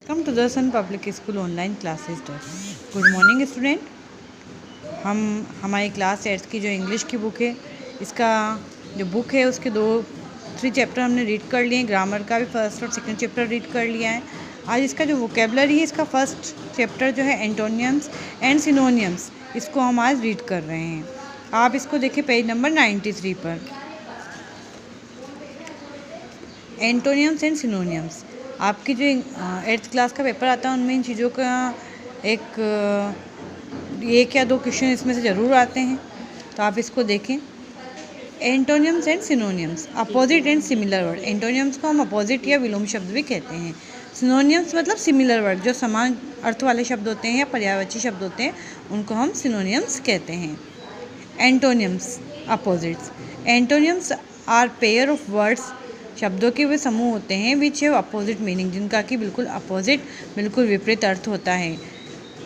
Welcome to the Sun public school online classes test. Good morning student. हमारी class 8 की जो English की book है, इसका जो बुक है उसके 3 चैप्टर हमने रीड कर लिए हैं। ग्रामर का भी फर्स्ट और सेकंड चैप्टर रीड कर लिया है। आज इसका जो वोकेबलरी है, इसका फर्स्ट चैप्टर जो है एंटोनियम्स एंड सिनोनियम्स, इसको हम आज रीड कर रहे हैं। आप इसको देखिए पेज नंबर 93 पर। एंटोनियम्स एंड सिनोनियम्स, आपकी जो 8th क्लास का पेपर आता है उनमें इन चीज़ों का एक या 2 क्वेश्चन इसमें से ज़रूर आते हैं, तो आप इसको देखें। एंटोनियम्स and synonyms, opposite and similar word. एंटोनियम्स को हम अपोजिट या विलोम शब्द भी कहते हैं। सिनोनियम्स मतलब सिमिलर वर्ड, जो समान अर्थ वाले शब्द होते हैं या पर्यायवाची शब्द होते हैं, उनको हम सिनोनियम्स कहते हैं। Antonyms, opposites. Antonyms are pair of words, शब्दों के वे समूह होते हैं विच हैव अपोजिट मीनिंग, जिनका कि बिल्कुल अपोजिट, बिल्कुल विपरीत अर्थ होता है।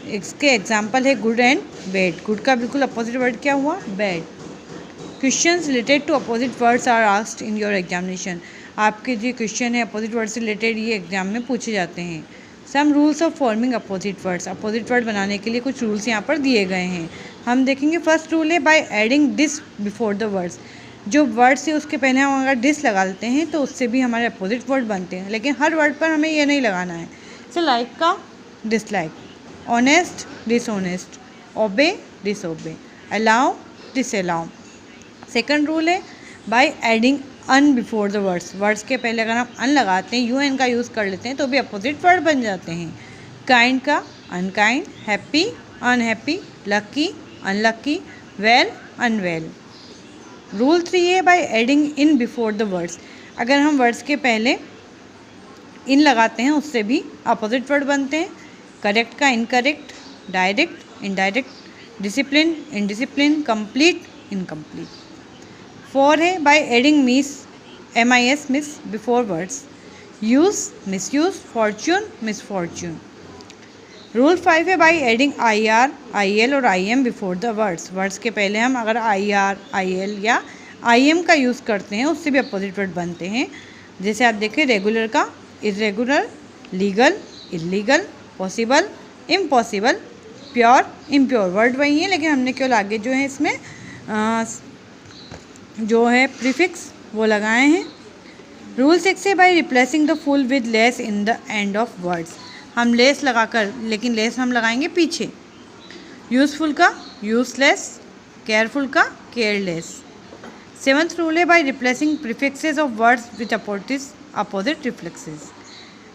इसके एग्जाम्पल है गुड एंड बैड। गुड का बिल्कुल अपोजिट वर्ड क्या हुआ? Bad. Questions related to opposite words are asked in your examination. आपके जो क्वेश्चन है अपोजिट वर्ड से रिलेटेड, ये एग्जाम में पूछे जाते हैं। Some rules of forming opposite words, opposite word बनाने के लिए कुछ रूल्स यहाँ पर दिए गए हैं। हम देखेंगे फर्स्ट रूल है by adding this before the words. जो वर्ड्स है उसके पहले हम अगर डिस लगा लेते हैं तो उससे भी हमारे अपोजिट वर्ड बनते हैं, लेकिन हर वर्ड पर हमें ये नहीं लगाना है। जैसे लाइक का dislike, honest dishonest, obey disobey, allow disallow. Second rule है by adding un before the words. Words के पहले अगर हम अन लगाते हैं, यू एन का यूज़ कर लेते हैं, तो भी अपोजिट वर्ड बन जाते हैं। काइंड का unkind, happy unhappy, lucky unlucky, well unwell. Rule 3 है by adding in before the words. अगर हम वर्ड्स के पहले इन लगाते हैं उससे भी अपोजिट वर्ड बनते हैं। करेक्ट का incorrect, direct indirect, discipline indiscipline, complete incomplete. 4 है by adding MIS miss before words. Use misuse, Fortune misfortune. Rule 5 है बाई एडिंग IR, IL और IM before the words. Words के पहले हम अगर IR, IL या IM का यूज़ करते हैं उससे भी अपोजिट वर्ड बनते हैं। जैसे आप देखें रेगुलर का irregular, legal illegal, possible impossible, pure impure. Word वही है, लेकिन हमने केवल आगे जो है इसमें जो है प्रीफिक्स वो लगाए हैं। रूल 6 है by replacing the full with less in the end of words. हम लेस लगाकर, लेकिन लेस हम लगाएंगे पीछे। यूज़फुल का यूज़लेस, केयरफुल का केयरलेस। 7th रूल है by replacing prefixes of words with opposite reflexes.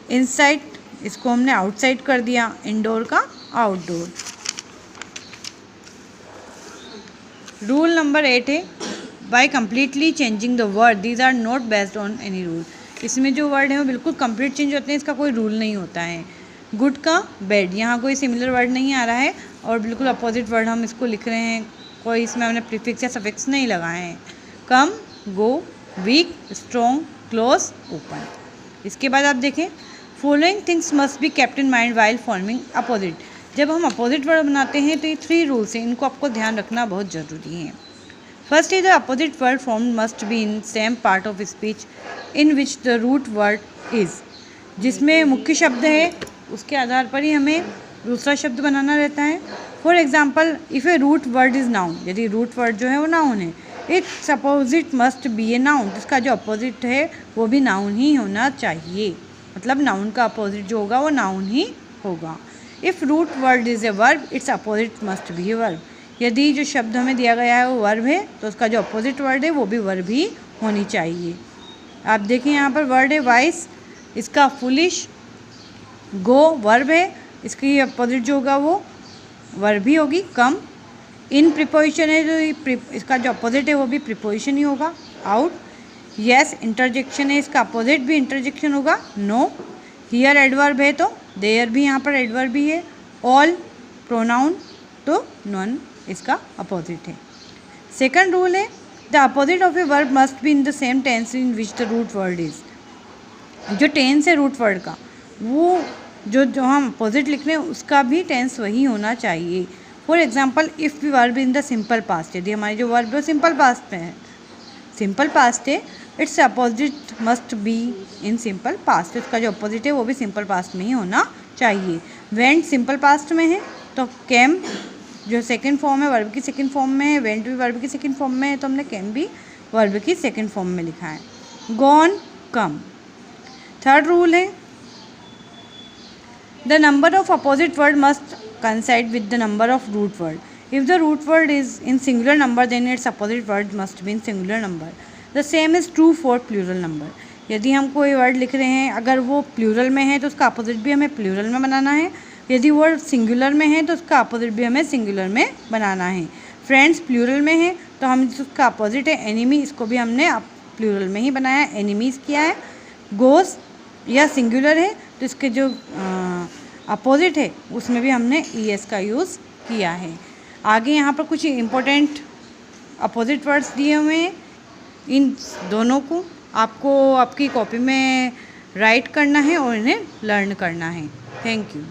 Inside, इसको हमने आउटसाइड कर दिया, इंडोर का आउटडोर। रूल नंबर 8 है by completely changing the word, these are not based on any rule. इसमें जो वर्ड है वो बिल्कुल कंप्लीट चेंज होते हैं, इसका कोई रूल नहीं होता है। गुड का बैड, यहाँ कोई सिमिलर वर्ड नहीं आ रहा है और बिल्कुल अपोजिट वर्ड हम इसको लिख रहे हैं, कोई इसमें हमने प्रीफिक्स या सफिक्स नहीं लगाए हैं। कम, गो, वीक, स्ट्रॉन्ग, क्लोज, ओपन। इसके बाद आप देखें following things must be kept in mind while forming opposite. जब हम अपोजिट वर्ड बनाते हैं तो ये 3 रूल्स हैं, इनको आपको ध्यान रखना बहुत ज़रूरी है। First is the opposite word form must be in same part of speech in which the root word is. जिसमें मुख्य शब्द है उसके आधार पर ही हमें दूसरा शब्द बनाना रहता है। For example if a root word is noun, यदि रूट वर्ड जो है वो नाउन है, its opposite must be a noun. जिसका जो अपोजिट है वो भी नाउन ही होना चाहिए, मतलब नाउन का अपोजिट जो होगा वो नाउन ही होगा। If root word is a verb, its opposite must be a verb. यदि जो शब्द हमें दिया गया है वो वर्ब है तो उसका जो अपोजिट वर्ड है वो भी वर्ब ही होनी चाहिए। आप देखिए यहाँ पर वर्ड है वाइस, इसका फुलिश। गो वर्ब है, इसकी अपोजिट जो होगा वो वर्ब ही होगी, कम। इन प्रिपोजिशन है, जो इसका जो अपोजिट है वो भी प्रिपोजिशन ही होगा, आउट। यस इंटरजेक्शन है, इसका अपोजिट भी इंटरजेक्शन होगा, नो। हियर एडवर्ब है तो देयर भी यहाँ पर एडवर्ब भी है। ऑल प्रोनाउन तो नॉन इसका अपोजिट है। सेकंड रूल है the opposite of a verb must be in the same tense in which the root word is. जो टेंस है रूट वर्ड का, वो जो हम अपोजिट लिख रहे हैं उसका भी टेंस वही होना चाहिए। For example if we verb in the simple past, यदि हमारी जो वर्ब है सिंपल पास्ट में है, सिंपल पास्ट है, its opposite must be in simple past. इसका जो अपोजिट है वो भी सिंपल पास्ट में ही होना चाहिए। वेंट सिंपल पास्ट में है तो कैम जो सेकंड फॉर्म है वर्ब की सेकंड फॉर्म में है, वेंट भी वर्ब की सेकंड फॉर्म में है तो हमने कैम भी वर्ब की सेकंड फॉर्म में लिखा है। गॉन कम। थर्ड रूल है the number of opposite word must coincide with the number of root word. If the root word is in singular number then its opposite word must be in singular number. The same is true for plural number. यदि हम कोई word लिख रहे हैं अगर वो plural में है तो उसका अपोजिट भी हमें प्लूरल में बनाना है, यदि वर्ड सिंगुलर में है तो उसका अपोजिट भी हमें सिंगुलर में बनाना है। फ्रेंड्स प्लूरल में है तो हम उसका अपोजिट है एनिमी, इसको भी हमने प्लूरल में ही बनाया, एनिमीज़ किया है। गोस या सिंगुलर है तो इसके जो अपोजिट है उसमें भी हमने ES का यूज़ किया है। आगे यहाँ पर कुछ इम्पोर्टेंट अपोजिट वर्ड्स दिए हुए हैं, इन दोनों को आपको आपकी कॉपी में राइट करना है और इन्हें लर्न करना है। Thank you.